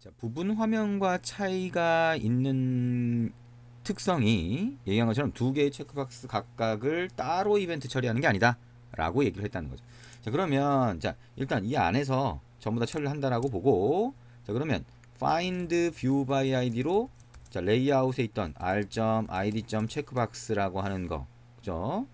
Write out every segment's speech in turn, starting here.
자, 부분 화면과 차이가 있는 특성이 얘기한 것처럼 두 개의 체크박스 각각을 따로 이벤트 처리하는 게 아니다 라고 얘기를 했다는 거죠. 자, 그러면 자 일단 이 안에서 전부 다 처리를 한다라고 보고, 자 그러면 find view by id로 자 레이아웃에 있던 r.id. 체크박스라고 하는 거, 그죠?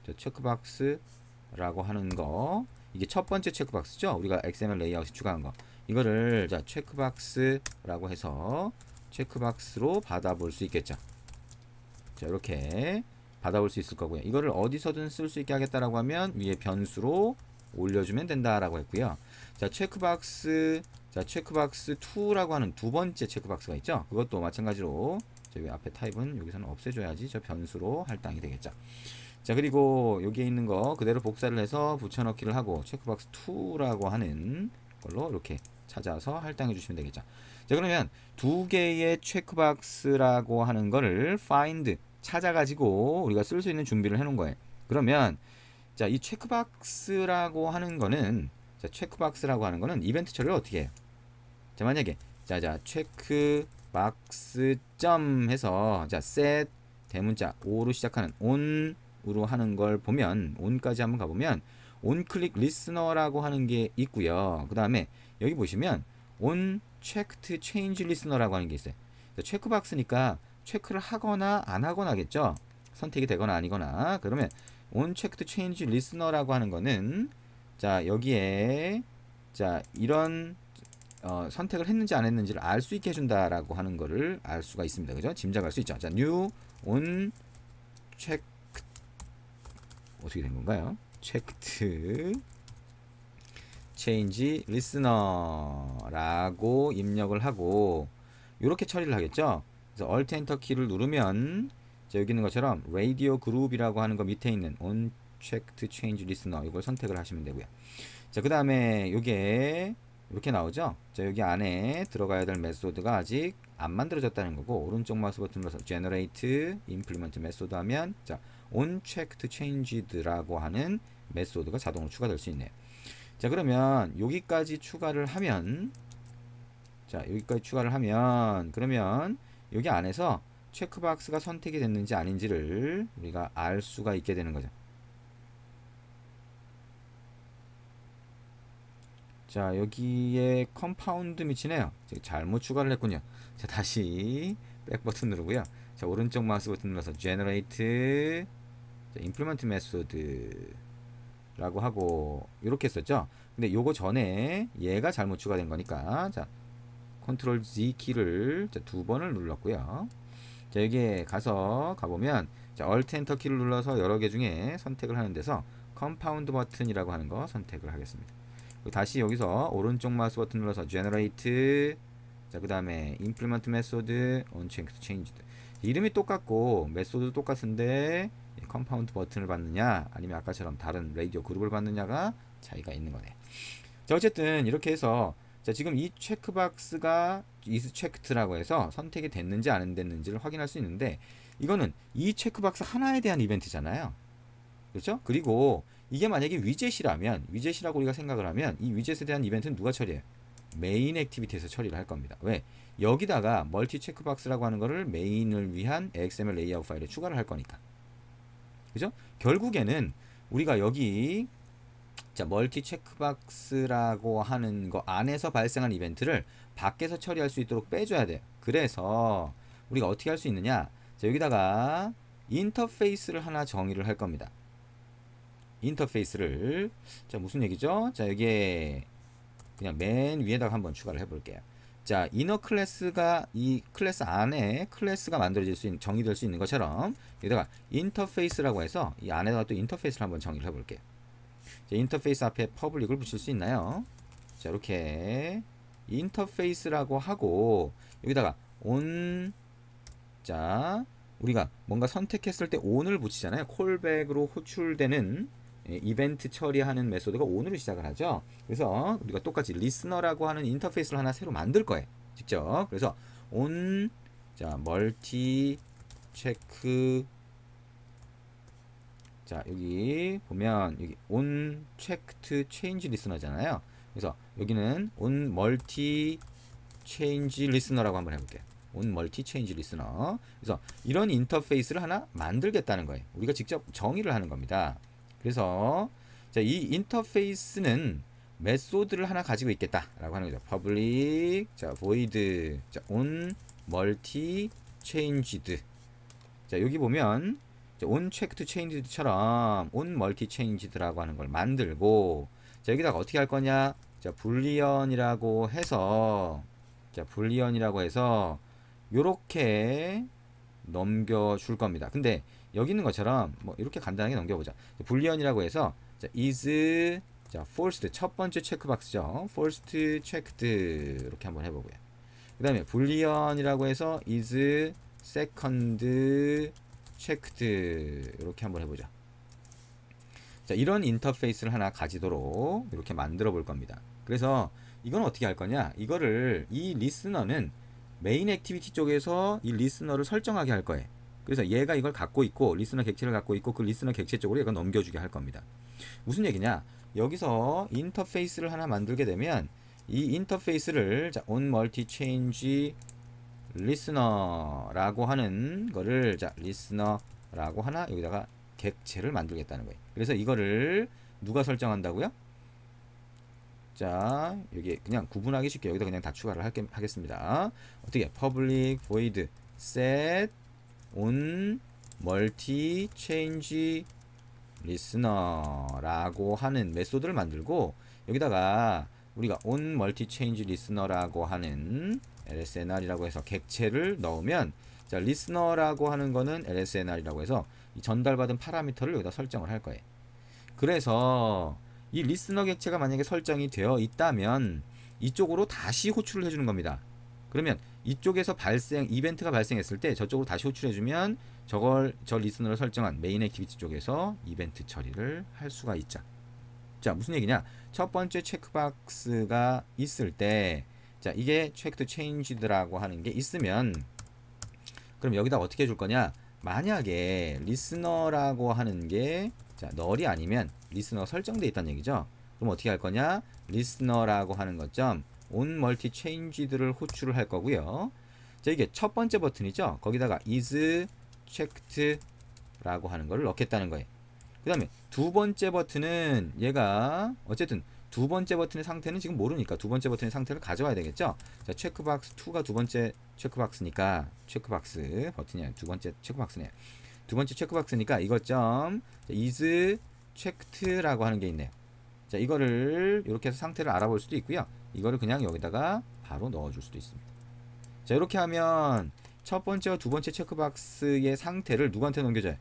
자, 체크박스라고 하는 거, 이게 첫 번째 체크박스죠. 우리가 XML 레이아웃에 추가한 거, 이거를 자 체크박스라고 해서 체크박스로 받아볼 수 있겠죠. 자 이렇게 받아볼 수 있을 거고요. 이거를 어디서든 쓸 수 있게 하겠다라고 하면 위에 변수로 올려주면 된다라고 했고요. 자 체크박스 2라고 하는 두 번째 체크박스가 있죠. 그것도 마찬가지로 저기 앞에 타입은 여기서는 없애줘야지 저 변수로 할당이 되겠죠. 자 그리고 여기에 있는 거 그대로 복사를 해서 붙여넣기를 하고 체크박스 2라고 하는 걸로 이렇게 찾아서 할당해 주시면 되겠죠. 자 그러면 두 개의 체크박스라고 하는 거를 find 찾아가지고 우리가 쓸 수 있는 준비를 해 놓은 거예요. 그러면 자 이 체크박스라고 하는 거는, 자 체크박스라고 하는 거는 이벤트 처리를 어떻게 해요? 자 만약에 자 체크박스 점 해서 자 set 대문자 5로 시작하는 on으로 하는 걸 보면, on까지 한번 가보면 onClick listener라고 하는 게 있고요. 그 다음에 여기 보시면 on checked change listener라고 하는 게 있어요. 체크박스니까 체크를 하거나 안 하거나겠죠. 선택이 되거나 아니거나. 그러면 on checked change listener라고 하는 거는 자 여기에 자 이런 선택을 했는지 안 했는지를 알 수 있게 해준다라고 하는 거를 알 수가 있습니다. 그죠? 짐작할 수 있죠. 자, new on check 어떻게 된 건가요? checked change listener라고 입력을 하고 이렇게 처리를 하겠죠. 그래서 alt enter 키를 누르면 자, 여기 있는 것처럼 radio group이라고 하는 거 밑에 있는 on checked change listener 이걸 선택을 하시면 되고요. 자, 그 다음에 요게 이렇게 나오죠. 자, 여기 안에 들어가야 될 메소드가 아직 안 만들어졌다는 거고, 오른쪽 마우스 버튼 눌러서 generate implement method 하면 자 onChecked changed라고 하는 메소드가 자동으로 추가될 수 있네요. 자 그러면 여기까지 추가를 하면, 자 여기까지 추가를 하면 그러면 여기 안에서 체크박스가 선택이 됐는지 아닌지를 우리가 알 수가 있게 되는 거죠. 자 여기에 컴파운드 밑이네요. 잘못 추가를 했군요. 자 다시 백 버튼 누르고요. 자 오른쪽 마우스 버튼 눌러서 generate 자, implement method 라고 하고 이렇게 썼죠. 근데 요거 전에 얘가 잘못 추가된 거니까 자 컨트롤 Z 키를 두 번을 눌렀고요. 자 여기에 가보면 자 Alt Enter 키를 눌러서 여러 개 중에 선택을 하는 데서 컴파운드 버튼이라고 하는 거 선택을 하겠습니다. 다시 여기서 오른쪽 마우스 버튼 눌러서 generate 자 그 다음에 implement method unchecked changed, 이름이 똑같고 메소드도 똑같은데 컴파운드 버튼을 받느냐 아니면 아까처럼 다른 라디오 그룹을 받느냐가 차이가 있는 거네. 자 어쨌든 이렇게 해서 자 지금 이 체크박스가 is checked라고 해서 선택이 됐는지 안 됐는지를 확인할 수 있는데, 이거는 이 체크박스 하나에 대한 이벤트잖아요. 그렇죠? 그리고 이게 만약에 위젯이라면, 위젯이라고 우리가 생각을 하면 이 위젯에 대한 이벤트는 누가 처리해요? 메인 액티비티에서 처리를 할 겁니다. 왜? 여기다가 멀티 체크박스라고 하는 거를 메인을 위한 XML 레이아웃 파일에 추가를 할 거니까. 그죠? 결국에는 우리가 여기 자 멀티 체크박스라고 하는 거 안에서 발생한 이벤트를 밖에서 처리할 수 있도록 빼줘야 돼요. 그래서 우리가 어떻게 할 수 있느냐, 자 여기다가 인터페이스를 하나 정의를 할 겁니다. 인터페이스를 자 무슨 얘기죠? 자 여기에 그냥 맨 위에다가 한번 추가를 해볼게요. 자 이너 클래스가 이 클래스 안에 클래스가 만들어질 수 있는, 정의될 수 있는 것처럼 여기다가 인터페이스라고 해서 이 안에다가 또 인터페이스를 한번 정의를 해볼게요. 자, 인터페이스 앞에 퍼블릭을 붙일 수 있나요? 자 이렇게 인터페이스라고 하고 여기다가 on 자 우리가 뭔가 선택했을 때 on을 붙이잖아요. 콜백으로 호출되는 이벤트 처리하는 메소드가 on으로 시작을 하죠. 그래서 우리가 똑같이 리스너라고 하는 인터페이스를 하나 새로 만들 거예요. 직접. 그래서 on 자 멀티 체크 자 여기 보면 여기 on checked change listener잖아요. 그래서 여기는 on multi change listener라고 한번 해볼게요. on multi change listener. 그래서 이런 인터페이스를 하나 만들겠다는 거예요. 우리가 직접 정의를 하는 겁니다. 그래서 자, 이 인터페이스는 메소드를 하나 가지고 있겠다라고 하는 거죠. public 자 void 자 on multi changed. 자 여기 보면 on checked changed처럼 on multi changed라고 하는 걸 만들고 자 여기다가 어떻게 할 거냐? 자 불리언이라고 해서 자 불리언이라고 해서 요렇게 넘겨줄 겁니다. 근데 여기 있는 것처럼 뭐 이렇게 간단하게 넘겨보자. 불리언이라고 해서 자, is 자 first 첫 번째 체크박스죠. first checked 이렇게 한번 해보고요. 그 다음에 불리언이라고 해서 is second checked 이렇게 한번 해보자. 자 이런 인터페이스를 하나 가지도록 이렇게 만들어 볼 겁니다. 그래서 이건 어떻게 할 거냐? 이거를 이 리스너는 메인 액티비티 쪽에서 이 리스너를 설정하게 할 거예요. 그래서 얘가 이걸 갖고 있고 리스너 객체를 갖고 있고 그 리스너 객체 쪽으로 얘가 넘겨주게 할 겁니다. 무슨 얘기냐? 여기서 인터페이스를 하나 만들게 되면 이 인터페이스를 자, on multi change listener라고 하는 거를 자, listener라고 하나 여기다가 객체를 만들겠다는 거예요. 그래서 이거를 누가 설정한다고요? 자, 여기 그냥 구분하기 쉽게 여기다 그냥 다 추가를 하겠습니다. 어떻게? public void set on multi change listener라고 하는 메소드를 만들고 여기다가 우리가 on multi change listener라고 하는 lsnr이라고 해서 객체를 넣으면 자, listener라고 하는 거는 lsnr이라고 해서 이 전달받은 파라미터를 여기다 설정을 할 거예요. 그래서 이 리스너 객체가 만약에 설정이 되어 있다면 이쪽으로 다시 호출을 해주는 겁니다. 그러면 이쪽에서 이벤트가 발생했을 때 저쪽으로 다시 호출해주면 저 리스너를 설정한 메인 액티비티 쪽에서 이벤트 처리를 할 수가 있죠. 자, 무슨 얘기냐? 첫 번째 체크박스가 있을 때, 자, 이게 checked changed라고 하는 게 있으면, 그럼 여기다 어떻게 해줄 거냐? 만약에 리스너라고 하는 게, 자, 널이 아니면 리스너가 설정되어 있다는 얘기죠. 그럼 어떻게 할 거냐? 리스너라고 하는 것점 on multi changed를 호출을 할 거고요. 자, 이게 첫 번째 버튼이죠. 거기다가 is checked라고 하는 걸 넣겠다는 거예요. 그 다음에 두 번째 버튼은 얘가 어쨌든 두 번째 버튼의 상태는 지금 모르니까 두 번째 버튼의 상태를 가져와야 되겠죠. 자, 체크박스 2가 두 번째 체크박스니까 체크박스 버튼이 아니라 두 번째 체크박스네요. 두 번째 체크박스니까 이것 점 is checked라고 하는 게 있네요. 자, 이거를 이렇게 해서 상태를 알아볼 수도 있고요. 이거를 그냥 여기다가 바로 넣어줄 수도 있습니다. 자, 이렇게 하면 첫 번째와 두 번째 체크박스의 상태를 누구한테 넘겨줘요?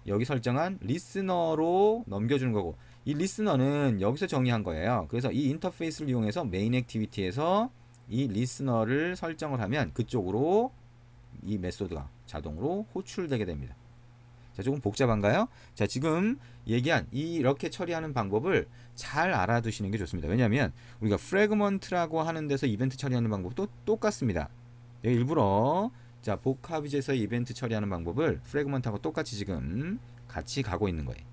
여기 설정한 리스너로 넘겨주는 거고 이 리스너는 여기서 정의한 거예요. 그래서 이 인터페이스를 이용해서 메인 액티비티에서 이 리스너를 설정을 하면 그쪽으로 이 메소드가 자동으로 호출되게 됩니다. 자, 조금 복잡한가요? 자, 지금 얘기한 이렇게 처리하는 방법을 잘 알아두시는 게 좋습니다. 왜냐하면 우리가 프래그먼트라고 하는 데서 이벤트 처리하는 방법도 똑같습니다. 여기 일부러 자, 복합이제에서 이벤트 처리하는 방법을 프래그먼트하고 똑같이 지금 같이 가고 있는 거예요.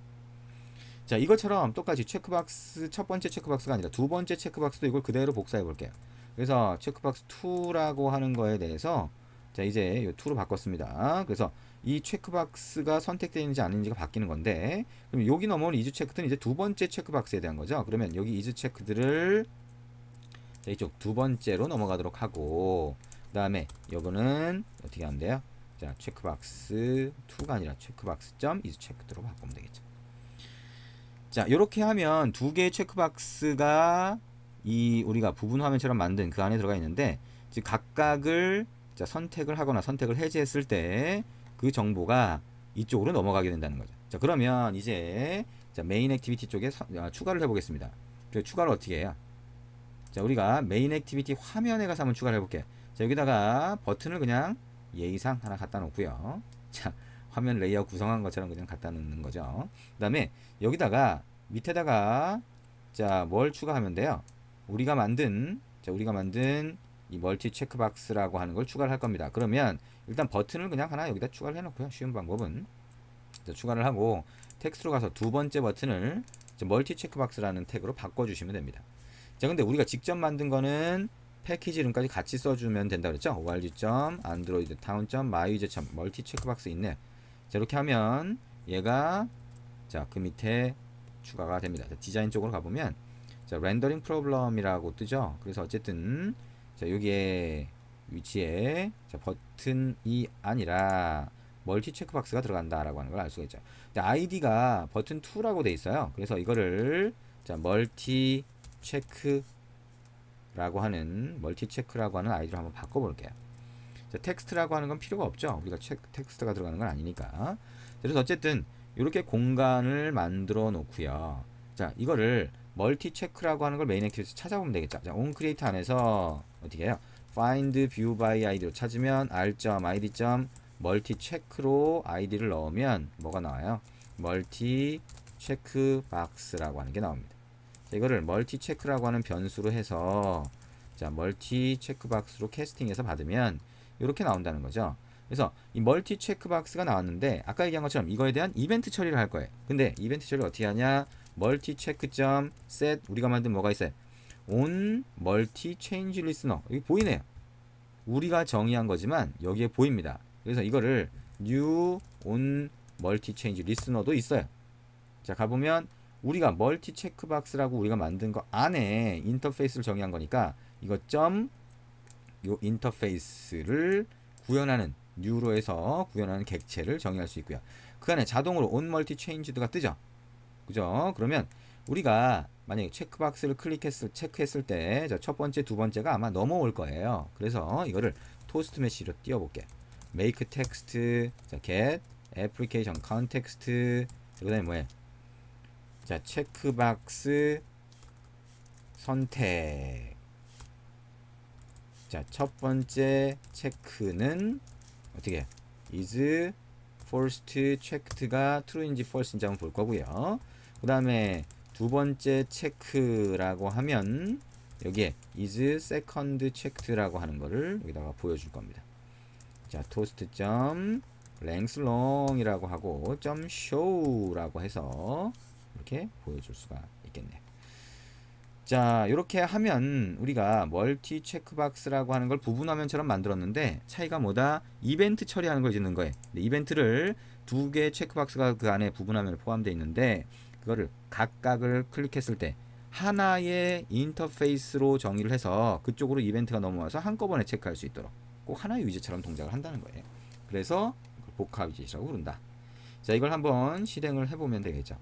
자, 이것처럼 똑같이 체크박스 첫 번째 체크박스가 아니라 두 번째 체크박스도 이걸 그대로 복사해 볼게요. 그래서 체크박스 2라고 하는 거에 대해서 자, 이제 이 2로 바꿨습니다. 그래서 이 체크박스가 선택되어 있는지 아닌지가 바뀌는 건데 그럼 여기 넘어온 이즈 체크드는 이제 두 번째 체크박스에 대한 거죠. 그러면 여기 이즈 체크드를 자, 이쪽 두 번째로 넘어가도록 하고 그 다음에 요거는 어떻게 하면 돼요? 자, 체크박스 2가 아니라 체크박스 점 is checked로 바꾸면 되겠죠. 자, 이렇게 하면 두 개의 체크박스가 이 우리가 부분 화면처럼 만든 그 안에 들어가 있는데 즉 각각을 자, 선택을 하거나 선택을 해제했을 때 그 정보가 이쪽으로 넘어가게 된다는 거죠. 자, 그러면 이제 자, 메인 액티비티 쪽에 추가를 해보겠습니다. 그 추가를 어떻게 해요? 자, 우리가 메인 액티비티 화면에 가서 한번 추가를 해볼게요. 자, 여기다가 버튼을 그냥 예의상 하나 갖다 놓고요. 자, 화면 레이아웃 구성한 것처럼 그냥 갖다 놓는 거죠. 그 다음에 여기다가 밑에다가 자, 뭘 추가하면 돼요? 우리가 만든 이 멀티 체크박스라고 하는 걸 추가를 할 겁니다. 그러면 일단 버튼을 그냥 하나 여기다 추가를 해놓고요. 쉬운 방법은 자, 추가를 하고 텍스트로 가서 두 번째 버튼을 멀티 체크박스라는 태그로 바꿔주시면 됩니다. 자, 근데 우리가 직접 만든 거는 패키지 이름까지 같이 써주면 된다 그랬죠. org.androidtown.myuser.multi 체크박스 있네요. 자, 이렇게 하면 얘가 자, 그 밑에 추가가 됩니다. 자, 디자인 쪽으로 가보면 자, 렌더링 프로블럼이라고 뜨죠. 그래서 어쨌든 자, 여기에 위치에 자, 버튼이 아니라 멀티 체크박스가 들어간다라고 하는 걸 알 수가 있죠. 아이디가 버튼 2라고 돼 있어요. 그래서 이거를 자, 멀티 체크라고 하는 아이디로 한번 바꿔볼게요. 자, 텍스트라고 하는 건 필요가 없죠. 우리가 텍스트가 들어가는 건 아니니까. 그래서 어쨌든 이렇게 공간을 만들어 놓고요. 자, 이거를 멀티 체크라고 하는 걸 메인 액티비티에서 찾아보면 되겠죠. 자, onCreate 안에서 어떻게 해요? find view by id로 찾으면 r.id. 멀티 체크로 아이디를 넣으면 뭐가 나와요? 멀티 체크 박스라고 하는 게 나옵니다. 자, 이거를 멀티 체크라고 하는 변수로 해서 자, 멀티 체크 박스로 캐스팅해서 받으면 이렇게 나온다는 거죠. 그래서 이 멀티 체크 박스가 나왔는데 아까 얘기한 것처럼 이거에 대한 이벤트 처리를 할 거예요. 근데 이벤트 처리를 어떻게 하냐? 멀티 체크 점 set 우리가 만든 뭐가 있어요? on 멀티 체인지 리스너. 여기 보이네요. 우리가 정의한 거지만 여기에 보입니다. 그래서 이거를 new on 멀티 체인지 리스너도 있어요. 자, 가보면 우리가 멀티 체크박스라고 우리가 만든 거 안에 인터페이스를 정의한 거니까 이거 점 요 인터페이스를 구현하는 new로 해서 구현하는 객체를 정의할 수 있고요. 그 안에 자동으로 on 멀티 체인지드가 뜨죠. 그죠? 그러면 우리가 만약에 체크박스를 체크했을 때 첫 번째, 두 번째가 아마 넘어올 거예요. 그래서 이거를 토스트 메시지로 띄워볼게요. make text, 자, get application context, 그 다음에 뭐예요? 자, 체크박스 선택. 자, 첫 번째 체크는 어떻게 is first checked가 true인지 false인지 한번 볼 거고요. 그 다음에 두 번째 체크라고 하면 여기에 is second checked라고 하는 거를 여기다가 보여줄 겁니다. 자, toast 점 length long이라고 하고 점 show라고 해서 이렇게 보여줄 수가 있겠네요. 자, 이렇게 하면 우리가 멀티 체크박스라고 하는 걸 부분 화면처럼 만들었는데 차이가 뭐다? 이벤트 처리하는 걸 짓는 거예요. 이벤트를 두 개의 체크박스가 그 안에 부분 화면에 포함되어 있는데 그거를 각각을 클릭했을 때 하나의 인터페이스로 정의를 해서 그쪽으로 이벤트가 넘어와서 한꺼번에 체크할 수 있도록 꼭 하나의 위젯처럼 동작을 한다는 거예요. 그래서 복합 위젯이라고 부른다. 자, 이걸 한번 실행을 해보면 되겠죠.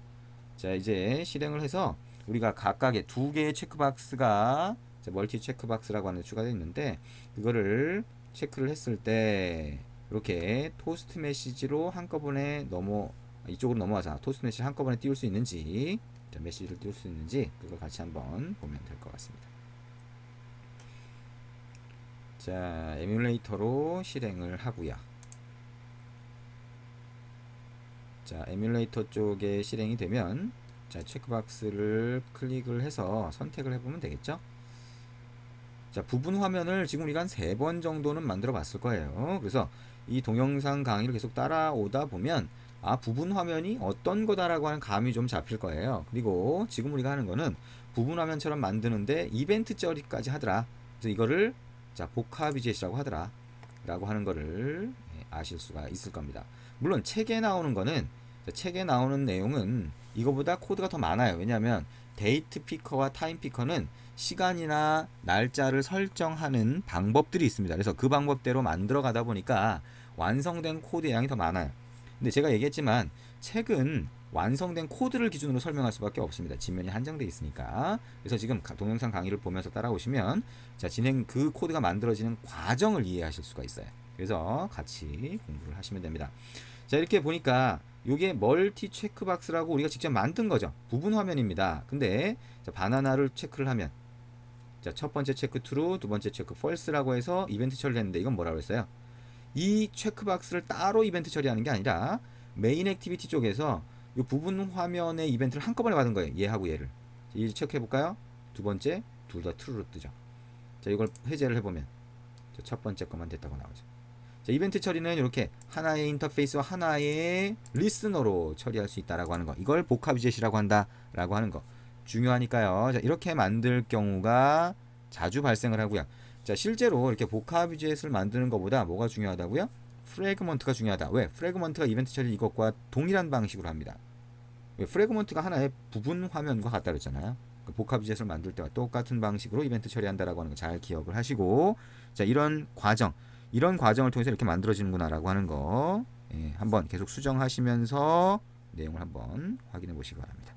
자, 이제 실행을 해서 우리가 각각의 두 개의 체크박스가 멀티 체크박스라고 하는 데 추가되어 있는데 그거를 체크를 했을 때 이렇게 토스트 메시지로 한꺼번에 이쪽으로 넘어와서 토스트 메시지 한꺼번에 띄울 수 있는지 자, 메시지를 띄울 수 있는지 그걸 같이 한번 보면 될 것 같습니다. 자, 에뮬레이터로 실행을 하고요. 자, 에뮬레이터 쪽에 실행이 되면 자, 체크박스를 클릭을 해서 선택을 해보면 되겠죠. 자, 부분 화면을 지금 우리가 한 3번 정도는 만들어 봤을 거예요. 그래서 이 동영상 강의를 계속 따라오다 보면 부분 화면이 어떤 거다라고 하는 감이 좀 잡힐 거예요. 그리고 지금 우리가 하는 거는 부분 화면처럼 만드는데 이벤트 처리까지 하더라. 그래서 이거를 자, 복합 위젯이라고 하더라 라고 하는 거를 아실 수가 있을 겁니다. 물론 책에 나오는 거는 책에 나오는 내용은 이거보다 코드가 더 많아요. 왜냐하면 데이트 피커와 타임 피커는 시간이나 날짜를 설정하는 방법들이 있습니다. 그래서 그 방법대로 만들어 가다 보니까 완성된 코드 양이 더 많아요. 근데 제가 얘기했지만 책은 완성된 코드를 기준으로 설명할 수밖에 없습니다. 지면이 한정되어 있으니까. 그래서 지금 동영상 강의를 보면서 따라오시면 자, 그 코드가 만들어지는 과정을 이해하실 수가 있어요. 그래서 같이 공부를 하시면 됩니다. 자, 이렇게 보니까 이게 멀티 체크박스라고 우리가 직접 만든 거죠. 부분 화면입니다. 근데 자, 바나나를 체크를 하면 자, 첫 번째 체크 true, 두 번째 체크 false라고 해서 이벤트 처리를 했는데 이건 뭐라고 했어요? 이 체크박스를 따로 이벤트 처리하는 게 아니라 메인 액티비티 쪽에서 이 부분 화면의 이벤트를 한꺼번에 받은 거예요. 얘하고 얘를. 이 체크해 볼까요? 두 번째 둘 다 true로 뜨죠. 자, 이걸 해제를 해보면 첫 번째 것만 됐다고 나오죠. 자, 이벤트 처리는 이렇게 하나의 인터페이스와 하나의 리스너로 처리할 수 있다라고 하는 거. 이걸 복합 위젯이라고 한다라고 하는 거. 중요하니까요. 자, 이렇게 만들 경우가 자주 발생을 하고요. 자, 실제로 이렇게 복합 위젯을 만드는 것보다 뭐가 중요하다고요? 프래그먼트가 중요하다. 왜? 프래그먼트가 이벤트 처리 이것과 동일한 방식으로 합니다. 왜? 프래그먼트가 하나의 부분 화면과 같다 그랬잖아요. 그 복합 위젯을 만들 때와 똑같은 방식으로 이벤트 처리한다라고 하는 거 잘 기억을 하시고, 자, 이런 과정을 통해서 이렇게 만들어지는구나라고 하는 거, 예, 한번 계속 수정하시면서 내용을 한번 확인해 보시기 바랍니다.